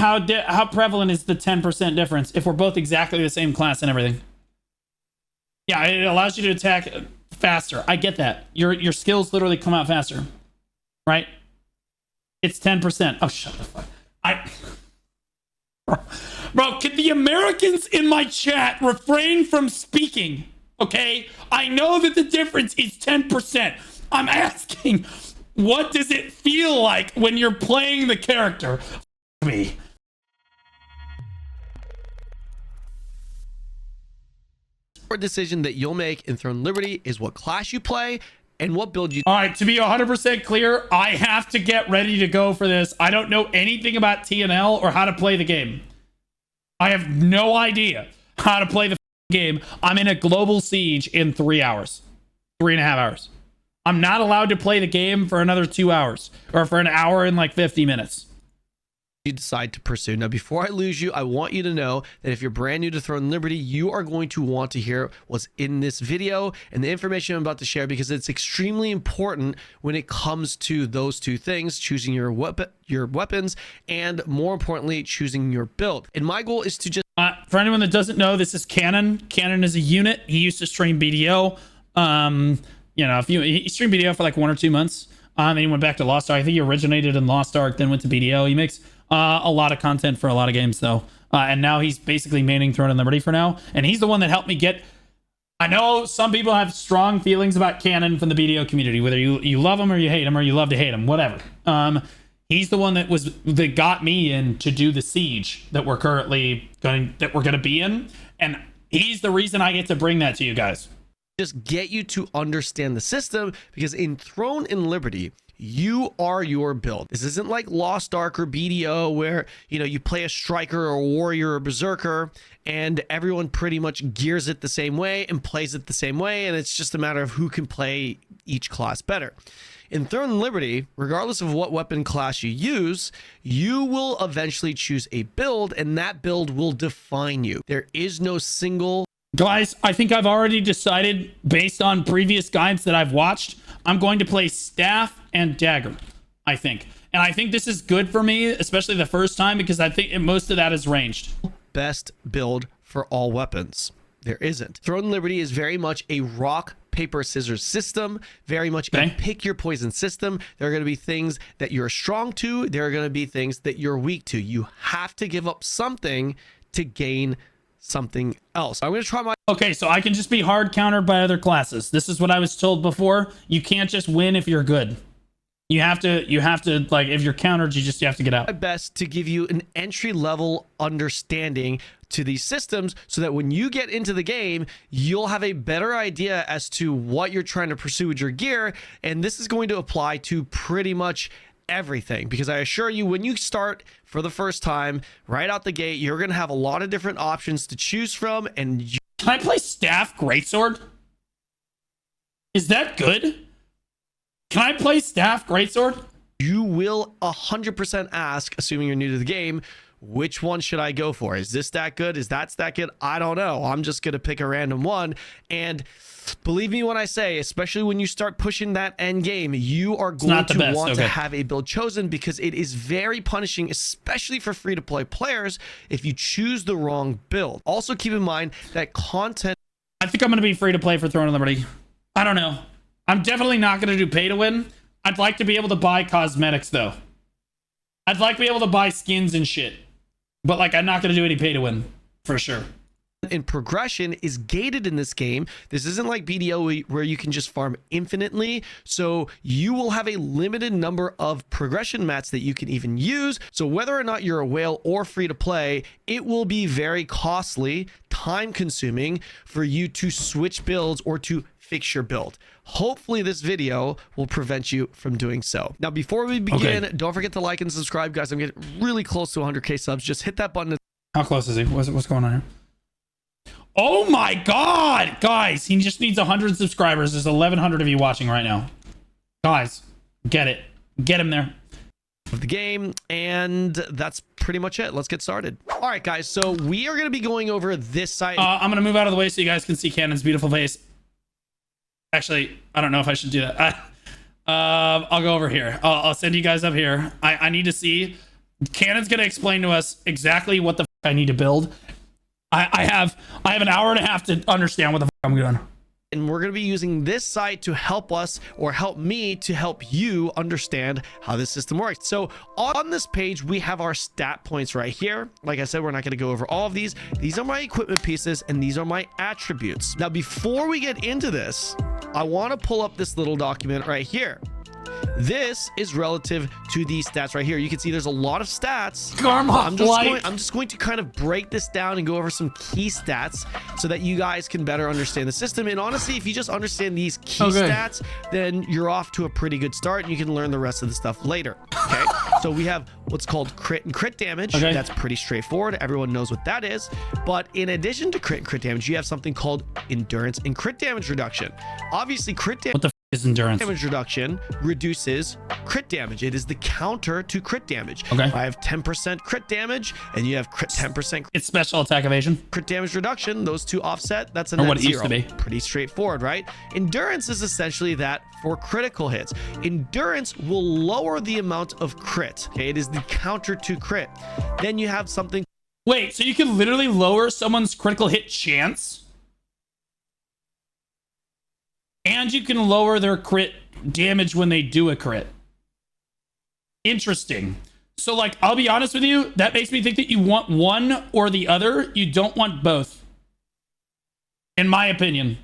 how prevalent is the 10% difference if we're both exactly the same class and everything? Yeah, it allows you to attack faster. I get that. Your skills literally come out faster, right? It's 10%. Oh, shut the fuck. Bro, can the Americans in my chat refrain from speaking? Okay, I know that the difference is 10%. I'm asking, what does it feel like when you're playing the character? Me. Decision that you'll make in Throne Liberty is what class you play and what build you. All right, to be 100% clear, I have to get ready to go for this. I don't know anything about TNL or how to play the game. I have no idea how to play the game. I'm in a global siege in 3 hours, 3.5 hours. I'm not allowed to play the game for another 2 hours or for an hour and like 50 minutes. You decide to pursue. Now, before I lose you, I want you to know that if you're brand new to Throne Liberty, you are going to want to hear what's in this video and the information I'm about to share, because it's extremely important when it comes to those two things: choosing your weapons, and more importantly, choosing your build. And my goal is to just for anyone that doesn't know, this is Cannon. Cannon is a unit. He used to stream BDO. You know, he streamed BDO for like 1 or 2 months. And he went back to Lost Ark. I think he originated in Lost Ark, then went to BDO. He makes a lot of content for a lot of games, though. And now he's basically maining Throne and Liberty for now. And he's the one that helped me get... I know some people have strong feelings about Cannon from the BDO community, whether you love him or you hate him, or you love to hate him, whatever. He's the one that got me in to do the siege that we're currently going to be in. And he's the reason I get to bring that to you guys. Just get you to understand the system, because in Throne and Liberty, you are your build. This isn't like Lost Ark or BDO where, you know, you play a striker or a warrior or berserker and everyone pretty much gears it the same way and plays it the same way, and it's just a matter of who can play each class better. In Throne and Liberty, regardless of what weapon class you use, you will eventually choose a build, and that build will define you. There is no single... Guys, I think I've already decided, based on previous guides that I've watched, I'm going to play Staff and Dagger, I think. And I think this is good for me, especially the first time, because I think most of that is ranged. Best build for all weapons. There isn't. Throne and Liberty is very much a rock, paper, scissors system, very much a pick your poison system. There are going to be things that you're strong to. There are going to be things that you're weak to. You have to give up something to gain something else. I'm going to try my... Okay, so I can just be hard countered by other classes. This is what I was told before. You can't just win if you're good. You have to like, if you're countered, you have to get out. My best to give you an entry level understanding to these systems, so that when you get into the game, you'll have a better idea as to what you're trying to pursue with your gear. And this is going to apply to pretty much everything, because I assure you, when you start for the first time right out the gate, you're going to have a lot of different options to choose from. And can I play Staff Greatsword? Is that good? Can I play Staff Greatsword? You will 100% ask, assuming you're new to the game, which one should I go for? Is this that good? Is that good? I don't know. I'm just going to pick a random one. And believe me when I say, especially when you start pushing that end game, you are going to want to have a build chosen, because it is very punishing, especially for free-to-play players, if you choose the wrong build. Also, keep in mind that content... I think I'm going to be free-to-play for Throne and Liberty. I don't know. I'm definitely not going to do pay-to-win. I'd like to be able to buy cosmetics, though. I'd like to be able to buy skins and shit. But, like, I'm not going to do any pay-to-win, for sure. And progression is gated in this game. This isn't like BDO where you can just farm infinitely. So you will have a limited number of progression mats that you can even use. So whether or not you're a whale or free to play, it will be very costly, time consuming for you to switch builds or to fix your build. Hopefully this video will prevent you from doing so. Now, before we begin, don't forget to like and subscribe, guys. I'm getting really close to 100K subs. Just hit that button. How close is he? What's going on here? Oh my God, guys, he just needs 100 subscribers. There's 1,100 of you watching right now. Guys, get it. Get him there. Of the game, and that's pretty much it. Let's get started. All right, guys, so we are going to be going over this site. I'm going to move out of the way so you guys can see Cannon's beautiful face. Actually, I don't know if I should do that. I'll go over here. I'll send you guys up here. I need to see Cannon's gonna explain to us exactly what the I need to build. I have an hour and a half to understand what the I'm doing. And we're going to be using this site to help us, or help me to help you understand how this system works. So on this page, we have our stat points right here. Like I said, we're not going to go over all of these. These are my equipment pieces and these are my attributes. Now, before we get into this, I want to pull up this little document right here. This is relative to these stats right here. You can see there's a lot of stats. I'm just going to kind of break this down and go over some key stats so that you guys can better understand the system. And honestly, if you just understand these key stats, then you're off to a pretty good start and you can learn the rest of the stuff later. Okay. So we have what's called crit and crit damage. Okay. That's pretty straightforward. Everyone knows what that is. But in addition to crit and crit damage, you have something called endurance and crit damage reduction. Obviously, crit damage is endurance. Damage reduction reduces crit damage. It is the counter to crit damage. Okay. I have 10% crit damage and you have 10%. It's special attack evasion. Crit damage reduction. Those two offset. That's a net what it zero. Used to be. Pretty straightforward, right? Endurance is essentially that for critical hits. Endurance will lower the amount of crit. Okay. It is the counter to crit. Then you have something. Wait, so you can literally lower someone's critical hit chance? And you can lower their crit damage when they do a crit. Interesting. So, like, I'll be honest with you, that makes me think that you want one or the other. You don't want both. In my opinion.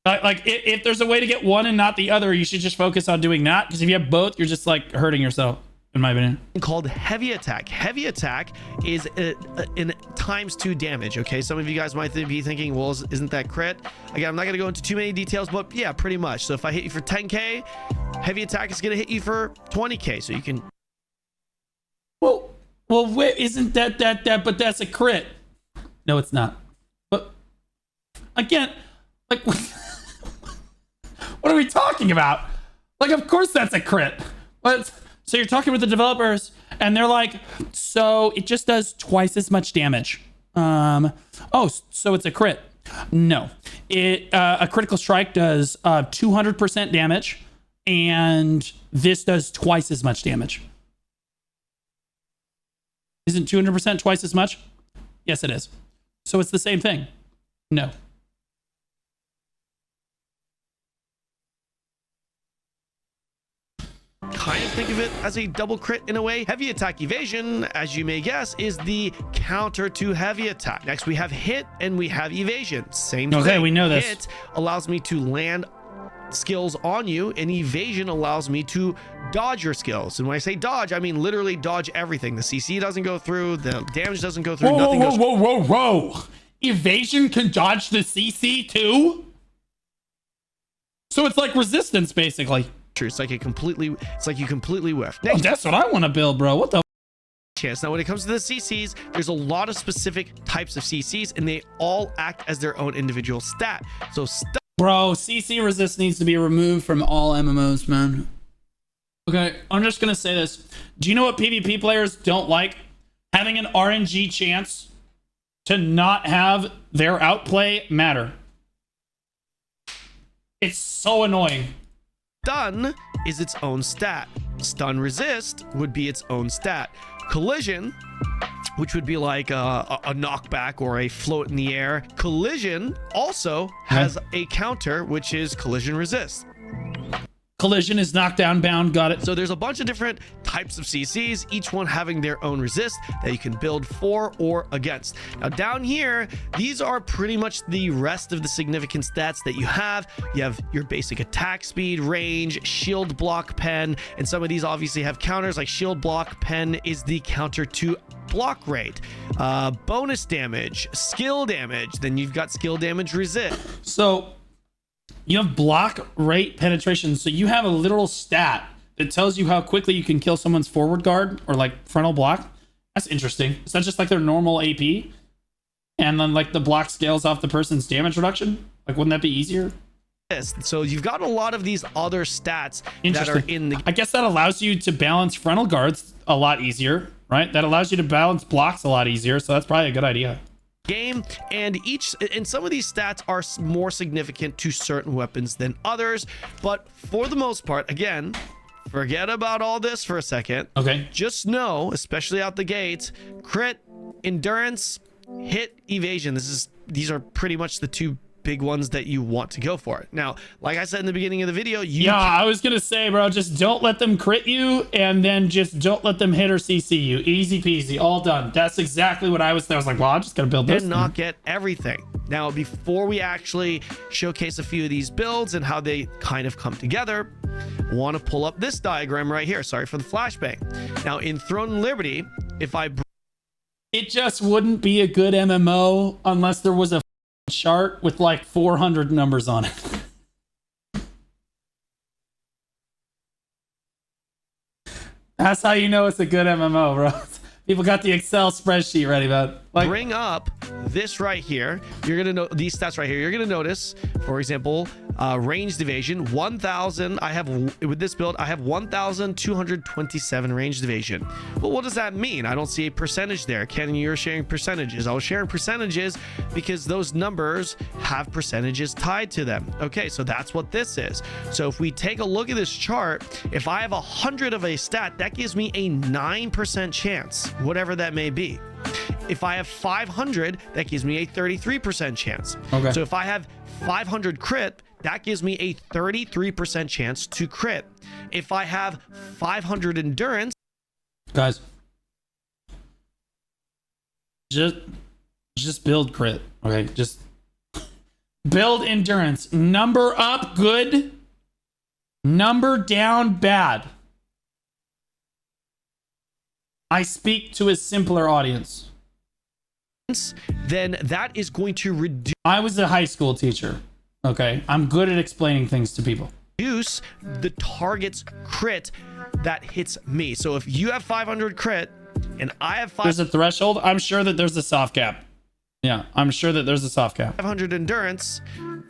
Like, if there's a way to get one and not the other, you should just focus on doing that. Because if you have both, you're just, like, hurting yourself. In my opinion. Called heavy attack. Heavy attack is in ×2 damage. Okay, some of you guys might be thinking, well, isn't that crit? Again, I'm not going to go into too many details, but yeah, pretty much. So if I hit you for 10k, heavy attack is going to hit you for 20k. So you can. Well, wait, isn't that? But that's a crit. No, it's not. But again, like, what are we talking about? Like, of course that's a crit. But. So you're talking with the developers and they're like, so it just does twice as much damage. Oh, so it's a crit. No, a critical strike does 200% damage and this does twice as much damage. Isn't 200% twice as much? Yes, it is. So it's the same thing. No. Kind of think of it as a double crit in a way. Heavy attack evasion, as you may guess, is the counter to heavy attack. Next, we have hit and we have evasion. Same thing. Okay, we know this. Hit allows me to land skills on you, and evasion allows me to dodge your skills. And when I say dodge, I mean literally dodge everything. The CC doesn't go through, the damage doesn't go through, nothing goes through. Whoa. Evasion can dodge the CC too? So it's like resistance, basically. It's like you completely whiff. Oh, that's what I want to build, bro. What the chance. Now, when it comes to the CCs, there's a lot of specific types of CCs, and they all act as their own individual stat. So, bro, CC resist needs to be removed from all MMOs, man. Okay, I'm just gonna say this. Do you know what PvP players don't like? Having an RNG chance to not have their outplay matter. It's so annoying. Stun is its own stat. Stun resist would be its own stat. Collision, which would be like a knockback or a float in the air. Collision also has a counter, which is collision resist. Collision is knockdown bound. Got it. So there's a bunch of different types of CCs, each one having their own resist that you can build for or against. Now down here, these are pretty much the rest of the significant stats that you have. You have your basic attack speed, range, shield block pen, and some of these obviously have counters, like shield block pen is the counter to block rate, bonus damage, skill damage, then you've got skill damage resist. So you have block rate penetration. So you have a literal stat that tells you how quickly you can kill someone's forward guard or like frontal block. That's interesting. Is that just like their normal AP? And then like the block scales off the person's damage reduction? Like, wouldn't that be easier? So you've got a lot of these other stats that are in the... I guess that allows you to balance frontal guards a lot easier, right? That allows you to balance blocks a lot easier. So that's probably a good idea. Game, and some of these stats are more significant to certain weapons than others, but for the most part, again, forget about all this for a second. Okay. Just know, especially out the gate, crit, endurance, hit, evasion. These are pretty much the two big ones that you want to go for. Now, like I said in the beginning of the video, I was gonna say, bro, just don't let them crit you, and then just don't let them hit or CC you. Easy peasy, all done. That's exactly what I was there. I was like, well, I'm just gonna build this and not get everything. Now, before we actually showcase a few of these builds and how they kind of come together, I want to pull up this diagram right here. Sorry for the flashbang. Now, in Throne and Liberty, if I it just wouldn't be a good MMO unless there was a chart with like 400 numbers on it. That's how you know it's a good MMO, bro. People got the Excel spreadsheet ready, man. Like, bring up this right here, you're gonna know these stats right here. You're gonna notice, for example, ranged evasion 1000. I have, with this build, I have 1227 ranged evasion. Well, what does that mean? I don't see a percentage there. Ken, you're sharing percentages. I was sharing percentages because those numbers have percentages tied to them. Okay, so that's what this is. So if we take a look at this chart, if I have 100 of a stat, that gives me a 9% chance, whatever that may be. If I have 500, that gives me a 33% chance. Okay. So if I have 500 crit, that gives me a 33% chance to crit. If I have 500 endurance, guys, just build crit. Okay, just build endurance. Number up, good. Number down, bad. I speak to a simpler audience. then that is going to I was a high school teacher. Okay, I'm good at explaining things to people. reduce the target's crit that hits me. So if you have 500 crit and I have There's a threshold. I'm sure that there's a soft cap. Yeah, I'm sure that there's a soft cap. 500 endurance,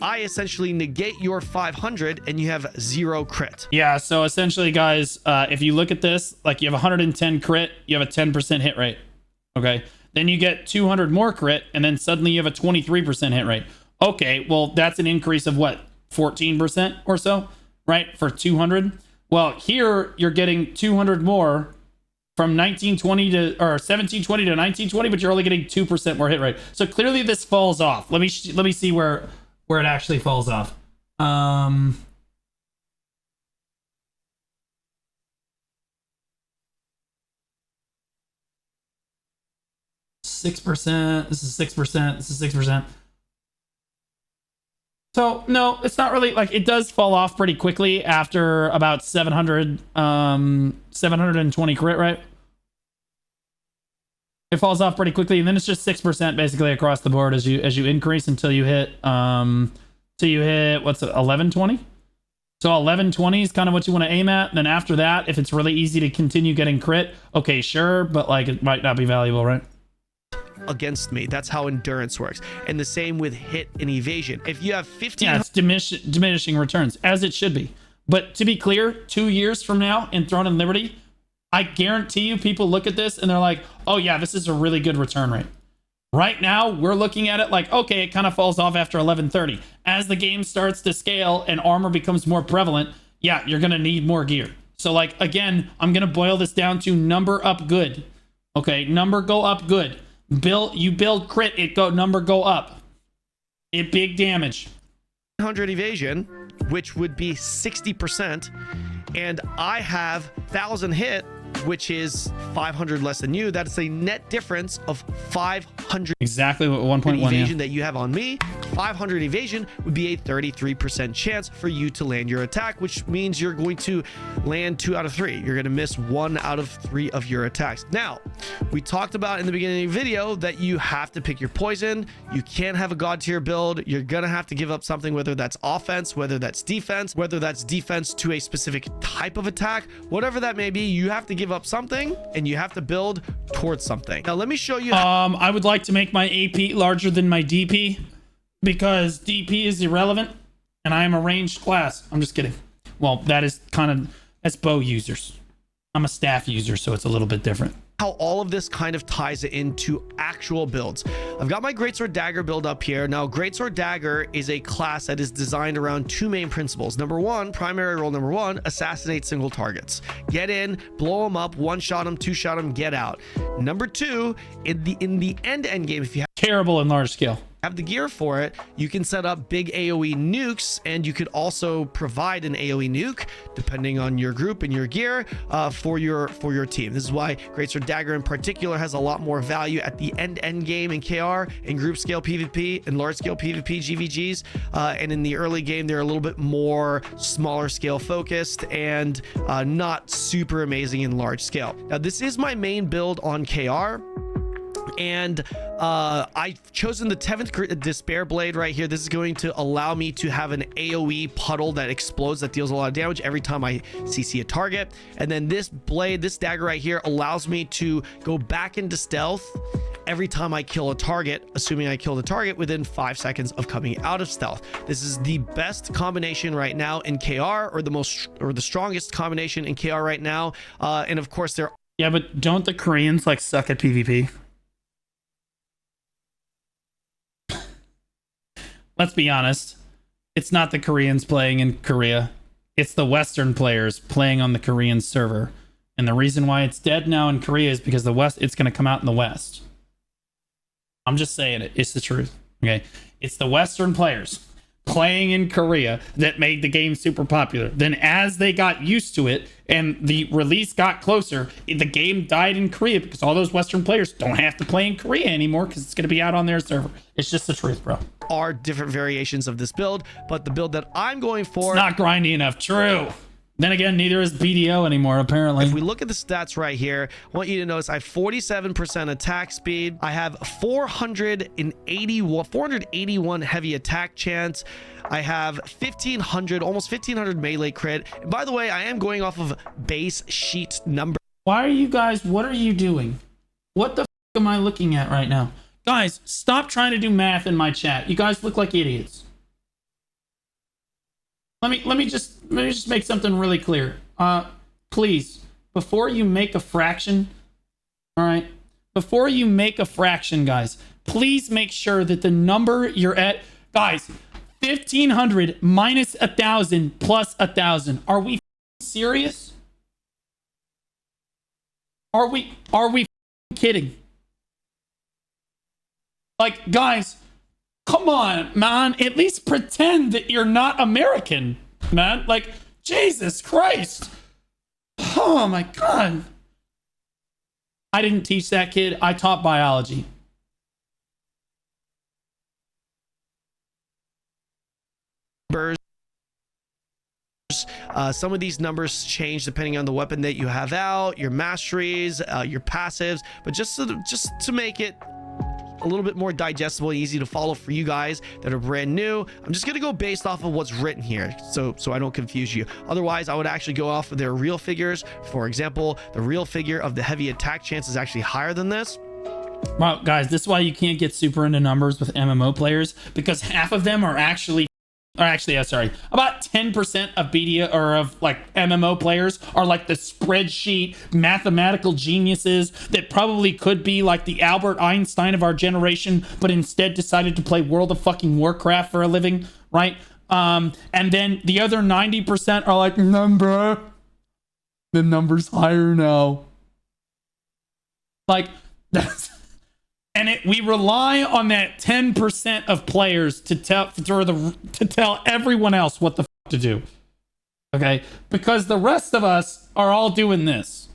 I essentially negate your 500 and you have 0 crit. Yeah, so essentially, guys, if you look at this, like you have 110 crit, you have a 10% hit rate. Okay, then you get 200 more crit, and then suddenly you have a 23% hit rate. Okay, well, that's an increase of what, 14% or so, right? For 200. Well, here you're getting 200 more from 1920 to, or 1720 to 1920, but you're only getting 2% more hit rate. So clearly this falls off. Let me see where it actually falls off. 6%. This is 6%. This is 6%. So no, it's not really, like, it does fall off pretty quickly after about 720 crit, right? It falls off pretty quickly, and then it's just 6% basically across the board as you increase until you hit what's it, 1120? So 1120 is kind of what you want to aim at. Then after that, if it's really easy to continue getting crit, okay, sure, but like it might not be valuable, right? Against me. That's how endurance works. And the same with hit and evasion. If you have 15, yeah, it's diminishing returns, as it should be. But to be clear, 2 years from now in Throne and Liberty, I guarantee you people look at this and they're like, oh yeah, this is a really good return rate. Right now, we're looking at it like, okay, it kind of falls off after 1130. As the game starts to scale and armor becomes more prevalent, yeah, you're going to need more gear. So like, again, I'm going to boil this down to number up good. Okay, number go up good. You build crit, number go up. It big damage. 100 evasion, which would be 60%, and I have 1000 hit, which is 500 less than you. That's a net difference of 500. Exactly what 1.1 evasion that you have on me. 500 evasion would be a 33% chance for you to land your attack, which means you're going to land 2 out of 3. You're going to miss 1 out of 3 of your attacks. Now, we talked about in the beginning of the video that you have to pick your poison. You can't have a god tier build. You're going to have to give up something, whether that's offense, whether that's defense to a specific type of attack, whatever that may be. You have to give up something and you have to build towards something. Now, let me show you. I would like to make my AP larger than my DP, because DP is irrelevant and I am a ranged class. I'm just kidding. Well, that's bow users. I'm a staff user, so it's a little bit different. how all of this kind of ties into actual builds. I've got my Greatsword Dagger build up here. Now, Greatsword Dagger is a class that is designed around two main principles. Number one, primary rule number one, assassinate single targets. Get in, blow them up, one shot them, two shot them, get out. Number two, in the end game, if you Terrible in large scale. have the gear for it, you can set up big AoE nukes, and you could also provide an AoE nuke depending on your group and your gear for your team. This is why Greatsword Dagger in particular has a lot more value at the end game in KR, in group scale PvP, and large scale PvP GVGs, and in the early game they're a little bit more smaller scale focused and not super amazing in large scale. Now, this is my main build on KR. And I've chosen the 10th Despair Blade right here. This is going to allow me to have an AoE puddle that explodes, that deals a lot of damage every time I CC a target. And then this blade, this dagger right here, allows me to go back into stealth every time I kill a target, assuming I kill the target within 5 seconds of coming out of stealth. This is the best combination right now in KR, or the strongest combination in KR right now. And of course, Yeah, but don't the Koreans like suck at PvP? Let's be honest. It's not the Koreans playing in Korea. It's the Western players playing on the Korean server. And the reason why it's dead now in Korea is because it's going to come out in the West. I'm just saying it. It's the truth. Okay. It's the Western players playing in Korea that made the game super popular. Then as they got used to it and the release got closer, the game died in Korea because all those Western players don't have to play in Korea anymore because it's going to be out on their server. It's just the truth, bro. are different variations of this build, but the build that I'm going for, it's not grindy enough. True. Then again, neither is BDO anymore, apparently. if we look at the stats right here, I want you to notice I have 47% attack speed. I have 481 heavy attack chance. I have 1500, almost 1500 melee crit. And by the way, I am going off of base sheet number. Why are you guys, what are you doing? What the am I looking at right now? Guys, stop trying to do math in my chat. You guys look like idiots. Let me just make something really clear. Please, before you make a fraction, all right? Before you make a fraction, guys, please make sure that the number you're at, guys, 1500 minus 1000 plus 1000. Are we serious? Are we kidding? Like, guys, come on, man. At least pretend that you're not American, man. Like, Jesus Christ. Oh, my God. I didn't teach that kid. I taught biology. Some of these numbers change depending on the weapon that you have out, your masteries, your passives, but just to make it a little bit more digestible and easy to follow for you guys that are brand new, I'm just gonna go based off of what's written here, so I don't confuse you. Otherwise, I would actually go off of their real figures. For example, the real figure of the heavy attack chance is actually higher than this. Well, guys, this is why you can't get super into numbers with MMO players, because half of them are actually, about 10% of BDO or of like MMO players are like the spreadsheet mathematical geniuses that probably could be like the Albert Einstein of our generation, but instead decided to play World of fucking Warcraft for a living, right? And then the other 90% are like, the number's higher now. Like, that's... And we rely on that 10% of players to tell everyone else what the fuck to do. Okay? Because the rest of us are all doing this.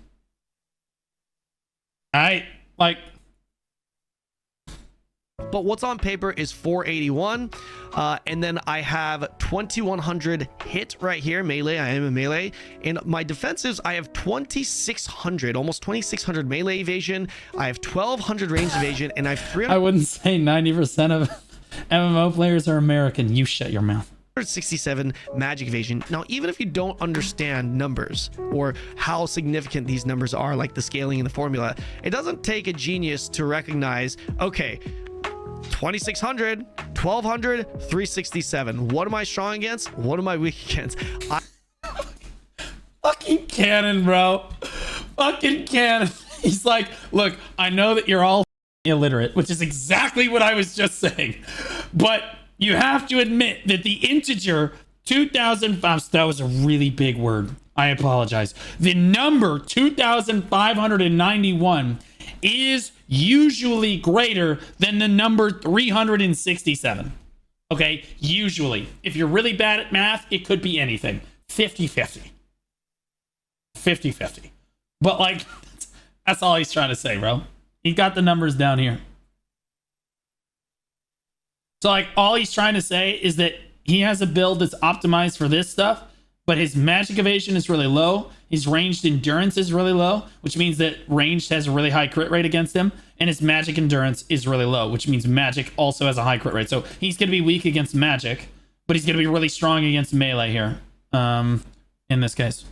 Alright? Like... But what's on paper is 481, and then I have 2100 hit right here, melee. I am a melee. And my defensives, I have 2600, almost 2600 melee evasion. I have 1200 range evasion, and I have 300. I wouldn't say 90% of MMO players are American. You shut your mouth. 167 magic evasion. Now, even if you don't understand numbers or how significant these numbers are, like the scaling and the formula, it doesn't take a genius to recognize, okay, 2600, 1200, 367. What am I strong against? What am I weak against? Fucking cannon, bro. Fucking cannon. He's like, look, I know that you're all illiterate, which is exactly what I was just saying. But you have to admit that the integer 2005, that was a really big word. I apologize. The number 2,591 is usually greater than the number 367. Okay, usually. If you're really bad at math, it could be anything. 50-50. 50-50. But like, that's all he's trying to say, bro. He got the numbers down here. So like, all he's trying to say is that he has a build that's optimized for this stuff, but his magic evasion is really low. His ranged endurance is really low, which means that ranged has a really high crit rate against him. And his magic endurance is really low, which means magic also has a high crit rate. So he's going to be weak against magic, but he's going to be really strong against melee here. In this case.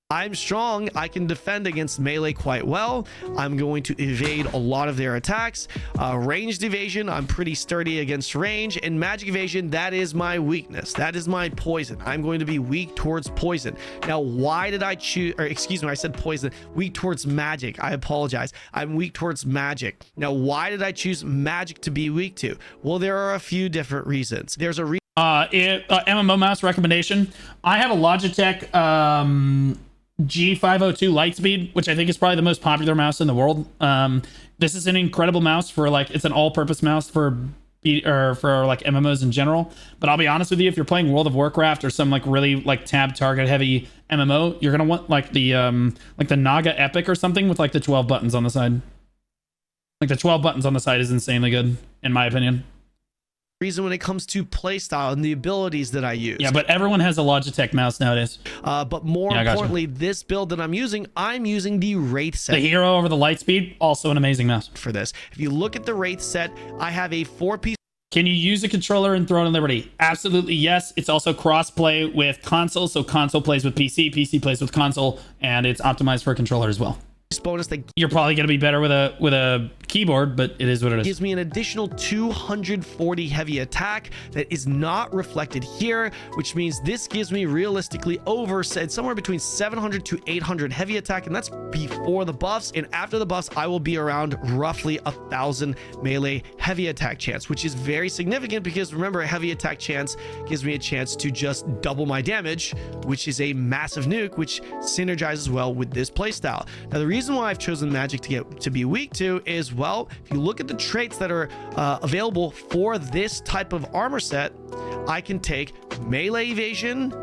I'm strong. I can defend against melee quite well. I'm going to evade a lot of their attacks. Ranged evasion, I'm pretty sturdy against range. And magic evasion, that is my weakness. That is my poison. I'm going to be weak towards poison. Now, why did I choose, or excuse me, I said poison, weak towards magic. I apologize. I'm weak towards magic. Now, why did I choose magic to be weak to? Well, there are a few different reasons. There's a MMO mouse recommendation. I have a Logitech G502 Lightspeed, which I think is probably the most popular mouse in the world. This is an incredible mouse for like, it's an all-purpose mouse for like MMOs in general. But I'll be honest with you, if you're playing World of Warcraft or some like really like tab target heavy MMO, you're gonna want like the Naga Epic or something with like the 12 buttons on the side. Like the 12 buttons on the side is insanely good, in my opinion. Reason when it comes to playstyle and the abilities that I use. Yeah, but everyone has a Logitech mouse nowadays. But more importantly, this build that I'm using the Wraith set. The Hero over the Lightspeed, also an amazing mouse. For this, if you look at the Wraith set, I have a 4-piece. Can you use a controller in Throne of Liberty? Absolutely, yes. It's also cross-play with console, so console plays with PC, PC plays with console, and it's optimized for a controller as well. Bonus that you're probably going to be better with a keyboard, but it is what it is. Gives me an additional 240 heavy attack that is not reflected here, which means this gives me realistically somewhere between 700 to 800 heavy attack, and that's before the buffs. And after the buffs, I will be around roughly 1,000 melee heavy attack chance, which is very significant because remember, a heavy attack chance gives me a chance to just double my damage, which is a massive nuke, which synergizes well with this playstyle. Now, the reason why I've chosen magic to be weak to is, well, if you look at the traits that are available for this type of armor set, I can take melee evasion.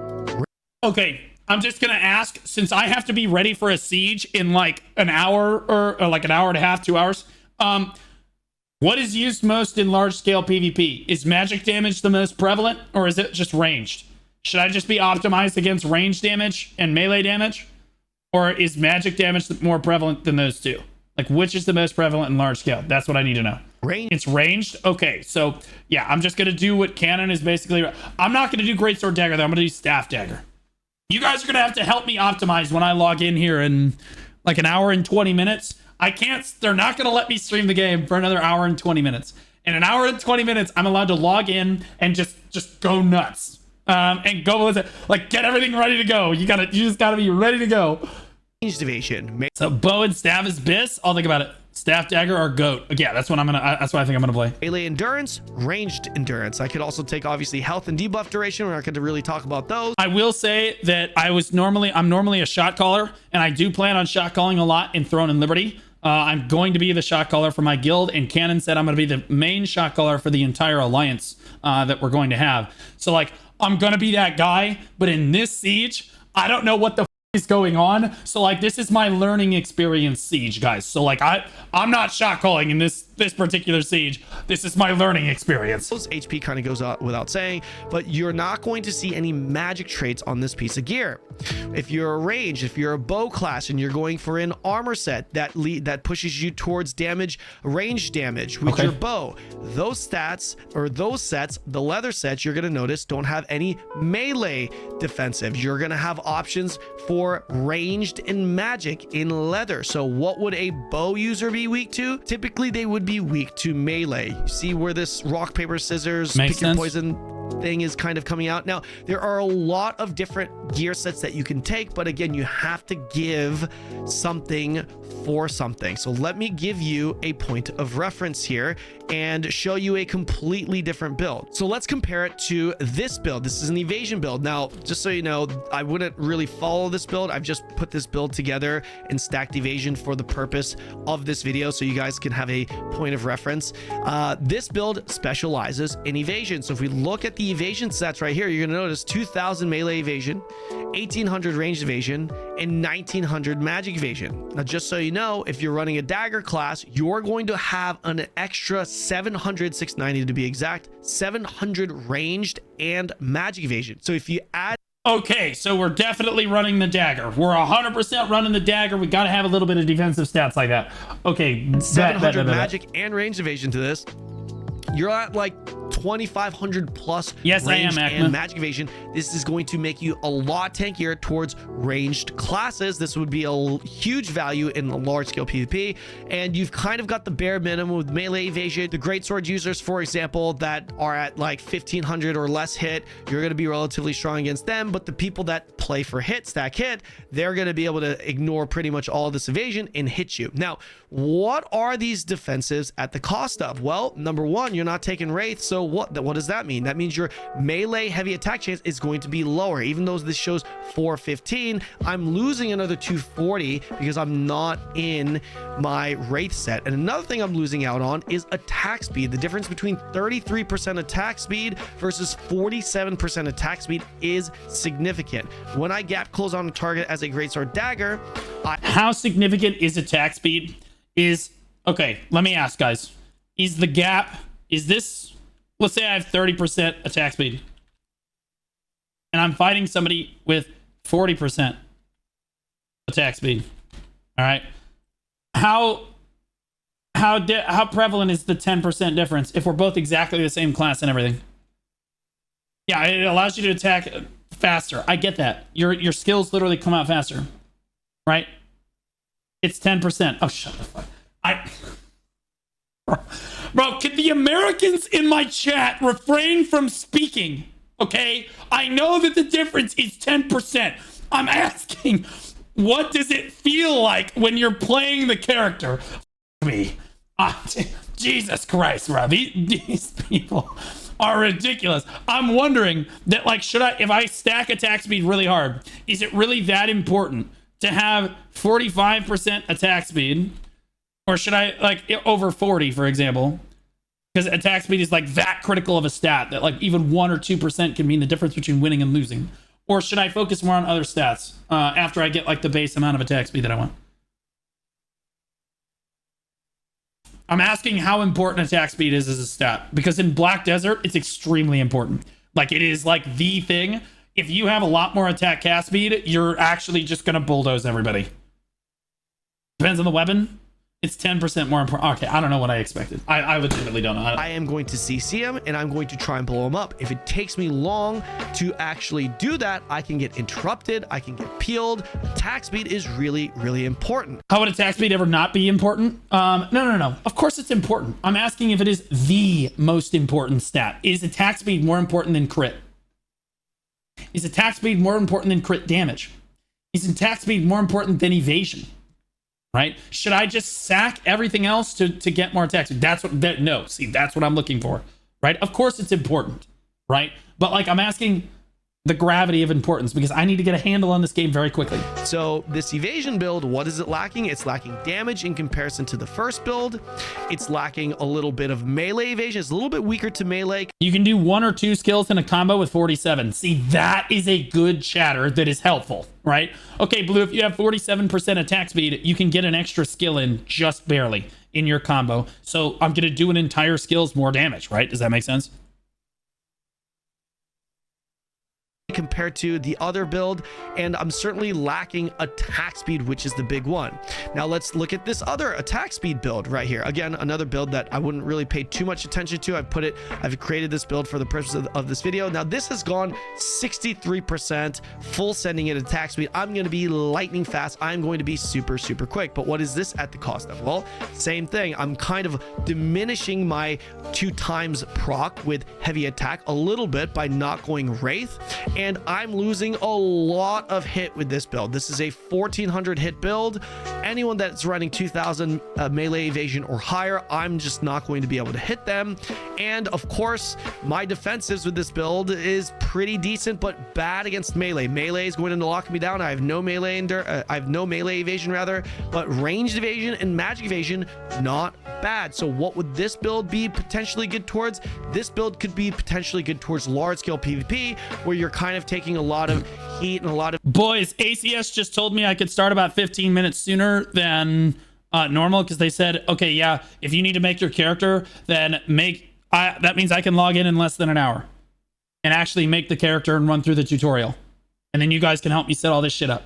Okay, I'm just gonna ask, since I have to be ready for a siege in like an hour or like an hour and a half, 2 hours, what is used most in large scale PvP? Is magic damage the most prevalent, or is it just ranged? Should I just be optimized against range damage and melee damage? Or is magic damage more prevalent than those two? Like, which is the most prevalent in large scale? That's what I need to know. It's ranged? Okay, so yeah, I'm just going to do what Canon is basically. I'm not going to do Greatsword Dagger, though. I'm going to do Staff Dagger. You guys are going to have to help me optimize when I log in here in like an hour and 20 minutes. I can't, they're not going to let me stream the game for another hour and 20 minutes. In an hour and 20 minutes, I'm allowed to log in and just go nuts. And go with it, like get everything ready to go. You just gotta be ready to go. Ranged evasion. So bow and staff is bis. I'll think about it. Staff dagger or goat. Yeah, that's what I think I'm gonna play. Melee endurance, ranged endurance. I could also take obviously health and debuff duration. We're not going to really talk about those. I will say that I'm normally a shot caller, and I do plan on shot calling a lot in Throne and Liberty. I'm going to be the shot caller for my guild, and Canon said I'm going to be the main shot caller for the entire alliance that we're going to have. So like, I'm going to be that guy, but in this siege, I don't know what the is going on. So like, this is my learning experience siege, guys. So like, I'm not shot calling in this particular siege. This is my learning experience. HP kind of goes out without saying, but you're not going to see any magic traits on this piece of gear. If you're a range, if you're a bow class and you're going for an armor set that pushes you towards range damage with your bow, those stats or those sets, the leather sets, you're going to notice don't have any melee defensive. You're going to have options for ranged and magic in leather. So what would a bow user be weak to? Typically they would be weak to melee. You see where this rock paper scissors makes pick your sense. poison thing is kind of coming out. Now, there are a lot of different gear sets that you can take, but again, you have to give something for something. So let me give you a point of reference here and show you a completely different build. So let's compare it to this build. This is an evasion build. Now, just so you know, I wouldn't really follow this build. I've just put this build together and stacked evasion for the purpose of this video, so you guys can have a point of reference. This build specializes in evasion. So if we look at the evasion stats right here, you're going to notice 2000 melee evasion, 1800 ranged evasion, and 1900 magic evasion. Now, just so you know, if you're running a dagger class, you're going to have an extra 700, 690 to be exact, 700 ranged and magic evasion. So if you add... Okay, so we're definitely running the dagger. We're 100% running the dagger. We got to have a little bit of defensive stats like that. Okay, 700 magic and ranged evasion to this. You're at like 2500 plus yes, range I am, and magic evasion. This is going to make you a lot tankier towards ranged classes. This would be a huge value in the large scale PvP, and you've kind of got the bare minimum with melee evasion. The greatsword users, for example, that are at like 1500 or less hit, you're going to be relatively strong against them, but the people that play for hit, stack hit, they're going to be able to ignore pretty much all of this evasion and hit you. Now, what are these defensives at the cost of? Well, number one, you're not taking Wraith, so what does that mean? That means your melee heavy attack chance is going to be lower. Even though this shows 415, I'm losing another 240 because I'm not in my Wraith set. And another thing I'm losing out on is attack speed. The difference between 33% attack speed versus 47% attack speed is significant. When I gap close on a target as a greatsword dagger, how significant is attack speed? Okay, let me ask, guys. Is the gap, is this, let's say I have 30% attack speed and I'm fighting somebody with 40% attack speed. All right. How prevalent is the 10% difference if we're both exactly the same class and everything? Yeah, it allows you to attack faster. I get that. Your skills literally come out faster, right? It's 10%. Oh, shut the fuck. Bro, can the Americans in my chat refrain from speaking? Okay? I know that the difference is 10%. I'm asking, what does it feel like when you're playing the character? Me. Jesus Christ, bro. These people are ridiculous. I'm wondering that, like, if I stack attack speed really hard, is it really that important to have 45% attack speed? Or should I, like, over 40, for example? Because attack speed is, like, that critical of a stat that, like, even 1 or 2% can mean the difference between winning and losing. Or should I focus more on other stats after I get, like, the base amount of attack speed that I want? I'm asking how important attack speed is as a stat. Because in Black Desert, it's extremely important. Like, it is, like, the thing. If you have a lot more attack cast speed, you're actually just going to bulldoze everybody. Depends on the weapon. It's 10% more important. Okay, I don't know what I expected. I legitimately don't know. I am going to CC him, and I'm going to try and blow him up. If it takes me long to actually do that, I can get interrupted. I can get peeled. Attack speed is really, really important. How would attack speed ever not be important? No. Of course it's important. I'm asking if it is the most important stat. Is attack speed more important than crit? Is attack speed more important than crit damage? Is attack speed more important than evasion? Right? Should I just sack everything else to get more attacks? That's what I'm looking for. Right? Of course it's important. Right? But, like, I'm asking the gravity of importance because I need to get a handle on this game very quickly. So this evasion build, what is it lacking? It's lacking damage in comparison to the first build. It's lacking a little bit of melee evasion. It's a little bit weaker to melee. You can do 1 or 2 skills in a combo with 47. See, that is a good chatter that is helpful, right? Okay, Blue, if you have 47% attack speed, you can get an extra skill in just barely in your combo. So I'm going to do an entire skill's more damage, right? Does that make sense? compared to the other build, and I'm certainly lacking attack speed, which is the big one. Now let's look at this other attack speed build right here. Again, another build that I wouldn't really pay too much attention to. I've created this build for the purpose of this video. Now this has gone 63% full sending at attack speed. I'm going to be lightning fast. I'm going to be super quick. But what is this at the cost of? Well, same thing. I'm kind of diminishing my 2 times proc with heavy attack a little bit by not going Wraith, and I'm losing a lot of hit with this build. This is a 1400 hit build. Anyone that's running 2000 melee evasion or higher, I'm just not going to be able to hit them. And of course, my defensives with this build is pretty decent, but bad against melee. Melee is going to lock me down. I have no melee evasion rather, but ranged evasion and magic evasion, not bad. So what would this build be potentially good towards? This build could be potentially good towards large scale PvP, where you're kind of taking a lot of heat and a lot of... Boys, ACS just told me I could start about 15 minutes sooner than normal, because they said, okay, yeah, if you need to make your character, then that means I can log in less than an hour and actually make the character and run through the tutorial. And then you guys can help me set all this shit up.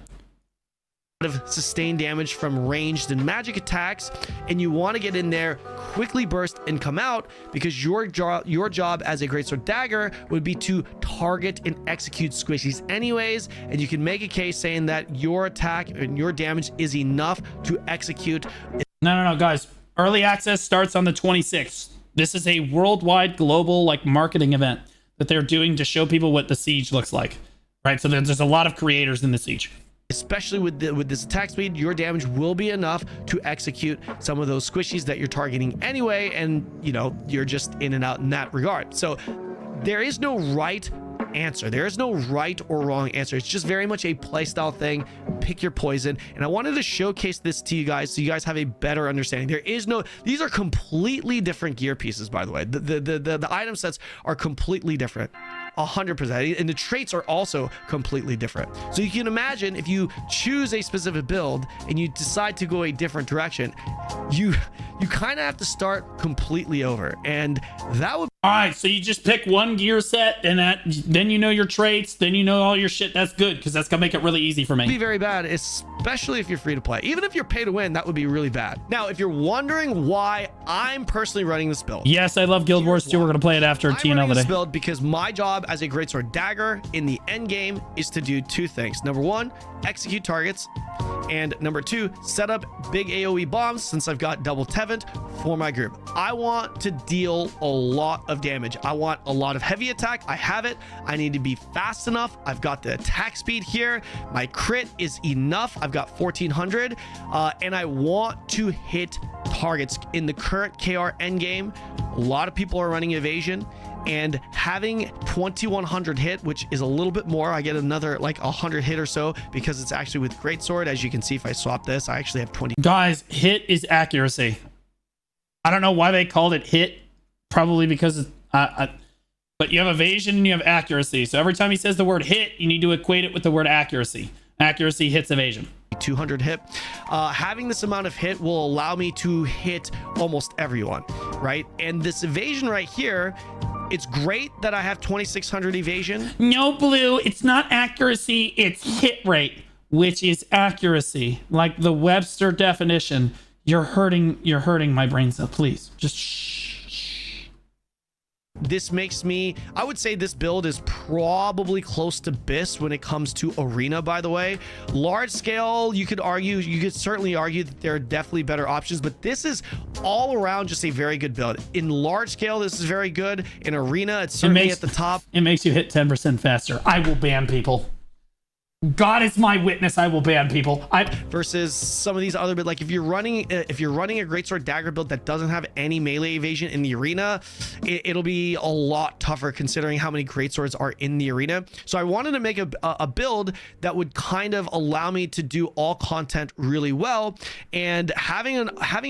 Of sustained damage from ranged and magic attacks, and you want to get in there, quickly burst and come out, because your job as a greatsword dagger would be to target and execute squishies anyways, and you can make a case saying that your attack and your damage is enough to execute. No, guys. Early access starts on the 26th. This is a worldwide global marketing event that they're doing to show people what the siege looks like, right? So there's a lot of creators in the siege. Especially with this attack speed, your damage will be enough to execute some of those squishies that you're targeting anyway, and you're just in and out in that regard. So there is no right answer. There is no right or wrong answer. It's just very much a playstyle thing. Pick your poison. And I wanted to showcase this to you guys so you guys have a better understanding. These are completely different gear pieces, by the way. The item sets are completely different. 100%, and the traits are also completely different. So you can imagine, if you choose a specific build and you decide to go a different direction, you kind of have to start completely over, and that would... All right, so you just pick one gear set, and then you know your traits, then you know all your shit. That's good, because that's gonna make it really easy for me. Be very bad, especially if you're free to play. Even if you're pay to win, that would be really bad. Now, if you're wondering why I'm personally running this build, yes, I love Guild Wars 2. We're gonna play it after TNL today. today. This build because my job as a greatsword dagger in the end game is to do 2 things. Number 1, execute targets, and number 2, set up big AoE bombs, since I've got double Tevent for my group. I want to deal a lot of damage. I want a lot of heavy attack. I have it. I need to be fast enough. I've got the attack speed here. My crit is enough. I've got 1400, and I want to hit targets. In the current KR endgame, a lot of people are running evasion, and having 2100 hit, which is a little bit more, I get another 100 hit or so, because it's actually with greatsword. As you can see, if I swap this, I actually have 20. Guys, hit is accuracy. I don't know why they called it hit. Probably because it's, but you have evasion and you have accuracy. So every time he says the word hit, you need to equate it with the word accuracy. Accuracy hits evasion. 200 hit. Having this amount of hit will allow me to hit almost everyone, right? And this evasion right here, it's great that I have 2600 evasion. No, Blue, it's not accuracy, it's hit rate, which is accuracy. Like the Webster definition. You're hurting my brain cell. Please, just shh. This makes me, I would say this build is probably close to BIS when it comes to arena, by the way. Large scale, you could certainly argue that there are definitely better options, but this is all around just a very good build. In large scale, this is very good. In arena, it's certainly at the top. It makes you hit 10% faster. I will ban people. God is my witness, I will ban people. Versus some of these other, but if you're running a greatsword dagger build that doesn't have any melee evasion in the arena, it'll be a lot tougher considering how many greatswords are in the arena. So I wanted to make a build that would kind of allow me to do all content really well, and having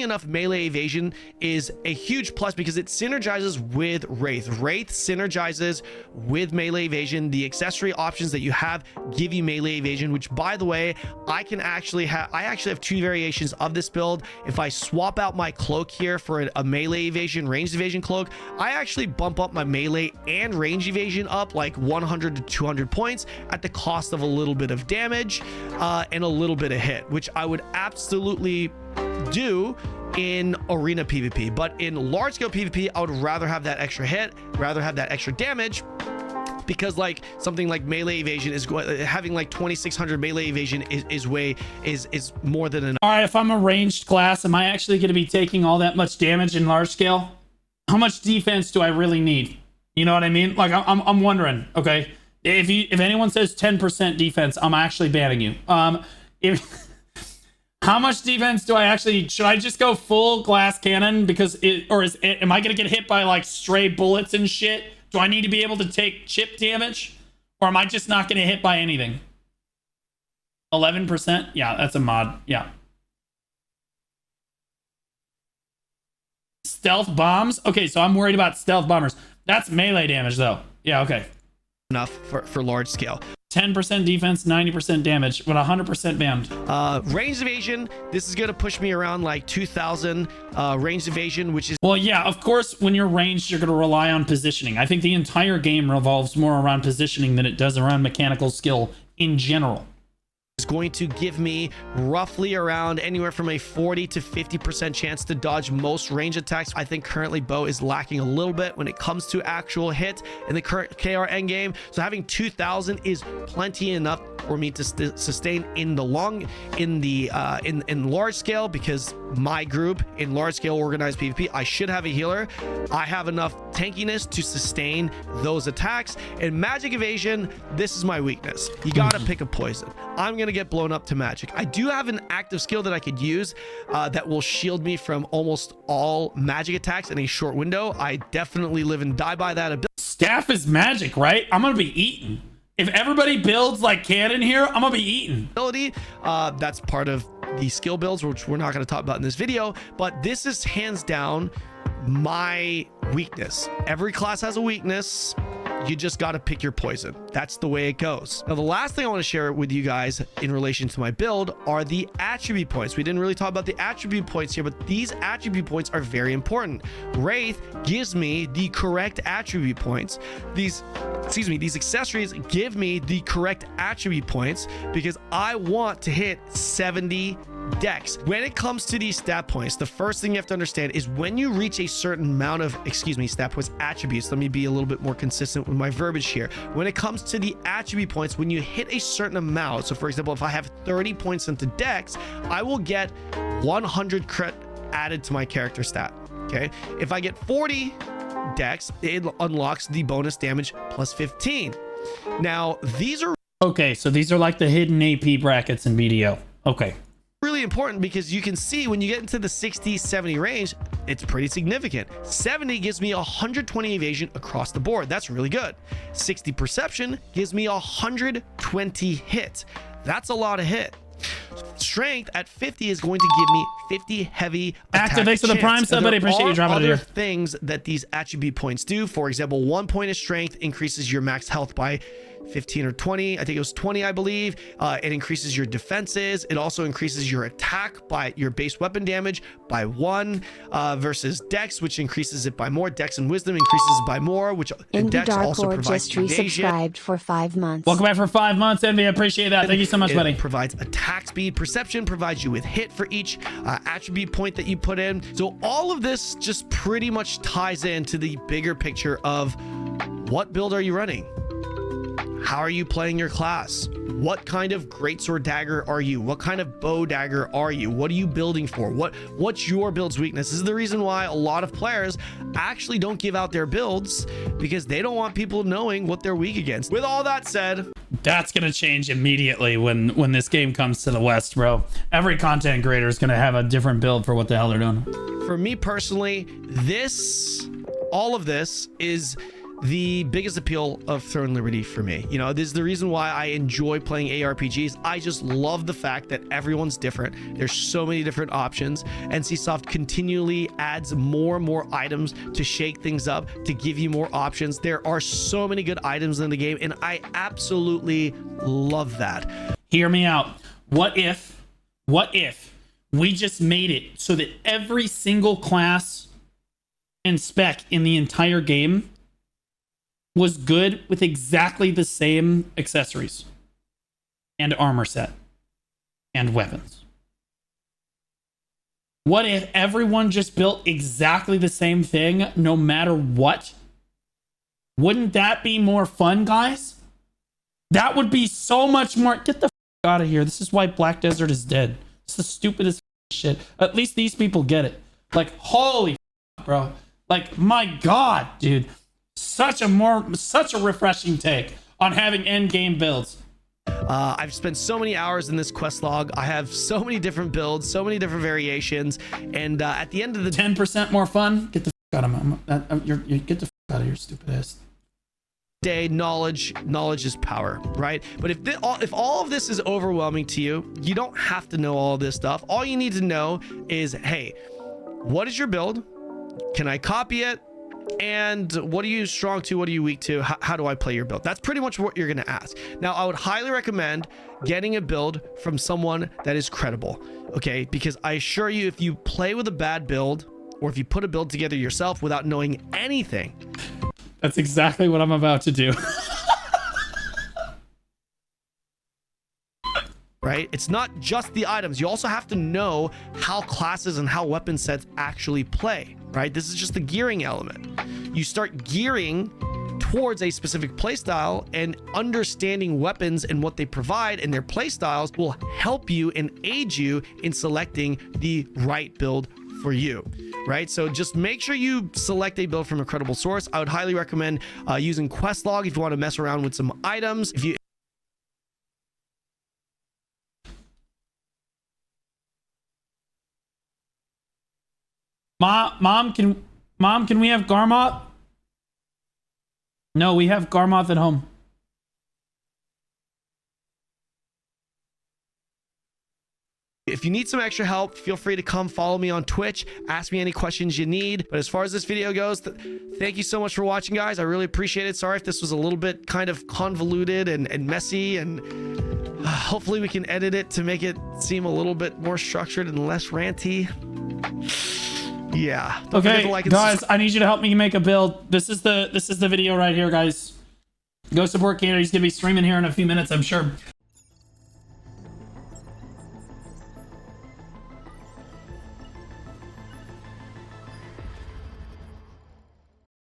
enough melee evasion is a huge plus because it synergizes with Wraith. Wraith synergizes with melee evasion. The accessory options that you have give you melee melee evasion, which by the way, I actually have two variations of this build. If I swap out my cloak here for a melee evasion, ranged evasion cloak, I actually bump up my melee and range evasion up like 100 to 200 points at the cost of a little bit of damage and a little bit of hit, which I would absolutely do in arena PvP. But in large scale PvP, I would rather have that extra hit, rather have that extra damage, because like something like melee evasion is having like 2600 melee evasion is more than enough. All right, if I'm a ranged class, am I actually going to be taking all that much damage in large scale? How much defense do I really need? You know what I mean? Like I'm wondering. Okay, if anyone says 10% defense, I'm actually banning you. How much defense do I actually, should I just go full glass cannon because am I going to get hit by like stray bullets and shit? Do I need to be able to take chip damage, or am I just not going to hit by anything? 11%? Yeah, that's a mod. Yeah. Stealth bombs? Okay, so I'm worried about stealth bombers. That's melee damage though. Yeah, okay. Enough for large scale. 10% defense, 90% damage, with 100% banned. Ranged evasion, this is going to push me around like 2000 ranged evasion, which is... Well, yeah, of course, when you're ranged, you're going to rely on positioning. I think the entire game revolves more around positioning than it does around mechanical skill in general. Is going to give me roughly around anywhere from a 40 to 50% chance to dodge most range attacks. I think currently Bo is lacking a little bit when it comes to actual hit in the current KR endgame. So having 2000 is plenty enough for me to sustain in the in large scale, because my group in large scale organized PvP, I should have a healer. I have enough tankiness to sustain those attacks. In magic evasion, this is my weakness. You gotta pick a poison. I'm gonna get blown up to magic. I do have an active skill that I could use that will shield me from almost all magic attacks in a short window. I definitely live and die by that ability. Staff is magic, right? I'm gonna be eaten. If everybody builds like cannon here, I'm gonna be eaten. That's part of the skill builds, which we're not going to talk about in this video, but this is hands down my weakness. Every class has a weakness. You just got to pick your poison. That's the way it goes. Now, the last thing I want to share with you guys in relation to my build are the attribute points. We didn't really talk about the attribute points here, but these attribute points are very important. Wraith gives me the correct attribute points. These accessories give me the correct attribute points because I want to hit 70 dex. When it comes to these stat points, the first thing you have to understand is when you reach a certain amount of, stat points, attributes. Let me be a little bit more consistent with my verbiage here. When it comes to the attribute points, when you hit a certain amount, so for example, if I have 30 points into dex, I will get 100 crit added to my character stat. Okay. If I get 40 dex, it unlocks the bonus damage plus 15. Now, these are okay. So these are like the hidden AP brackets in BDO. Okay. Really important because you can see when you get into the 60 70 range, it's pretty significant. 70 gives me 120 evasion across the board. That's really good. 60 perception gives me 120 hit. That's a lot of hit. Strength at 50 is going to give me 50 heavy active. Thanks for the prime sub, buddy. Appreciate you dropping it here. Things that these attribute points do. For example, 1 point of strength increases your max health by 15 or 20. I think it was 20, I believe. It increases your defenses. It also increases your attack by your base weapon damage by 1 versus dex, which increases it by more. Dex and wisdom increases it by more, which dex also provides just resubscribed for 5 months. Welcome back for 5 months, Envy. I appreciate that. Thank you so much, buddy. It provides attack speed. Perception provides you with hit for each attribute point that you put in. So all of this just pretty much ties into the bigger picture of what build are you running? How are you playing your class? What kind of greatsword dagger are you? What kind of bow dagger are you? What are you building for? What's your build's weakness? This is the reason why a lot of players actually don't give out their builds, because they don't want people knowing what they're weak against. With all that said, that's gonna change immediately when this game comes to the West, bro. Every content creator is gonna have a different build for what the hell they're doing. For me personally, all of this is the biggest appeal of Throne Liberty for me. You know, this is the reason why I enjoy playing ARPGs. I just love the fact that everyone's different. There's so many different options. NCSoft continually adds more and more items to shake things up, to give you more options. There are so many good items in the game, and I absolutely love that. Hear me out. What if we just made it so that every single class and spec in the entire game was good with exactly the same accessories and armor set and weapons? What if everyone just built exactly the same thing no matter what? Wouldn't that be more fun, guys? That would be so much more. Get the out of here. This is why Black Desert is dead. It's the stupidest shit. At least these people get it. Like, holy bro. Like, my God, dude. Such a refreshing take on having end game builds. I've spent so many hours in this quest log. I have so many different builds, so many different variations, and at the end of the 10% more fun. Get the out of my. Get the out of here, stupid ass. Day, knowledge is power, right? But if all of this is overwhelming to you, you don't have to know all this stuff. All you need to know is, hey, what is your build? Can I copy it? And what are you strong to? What are you weak to? How do I play your build? That's pretty much what you're going to ask. Now, I would highly recommend getting a build from someone that is credible, okay? Because I assure you, if you play with a bad build, or if you put a build together yourself without knowing anything. That's exactly what I'm about to do. Right? It's not just the items. You also have to know how classes and how weapon sets actually play, right? This is just the gearing element. You start gearing towards a specific playstyle, and understanding weapons and what they provide and their playstyles will help you and aid you in selecting the right build for you, right? So just make sure you select a build from a credible source. I would highly recommend using Questlog if you want to mess around with some items. If you Mom, can we have Garmoth? No, we have Garmoth at home. If you need some extra help, feel free to come follow me on Twitch. Ask me any questions you need. But as far as this video goes, thank you so much for watching, guys. I really appreciate it. Sorry if this was a little bit kind of convoluted and messy, and hopefully we can edit it to make it seem a little bit more structured and less ranty. Yeah. Don't forget Okay, to like and guys, I need you to help me make a build. This is the video right here, guys. Go support Canada. He's gonna be streaming here in a few minutes, I'm sure.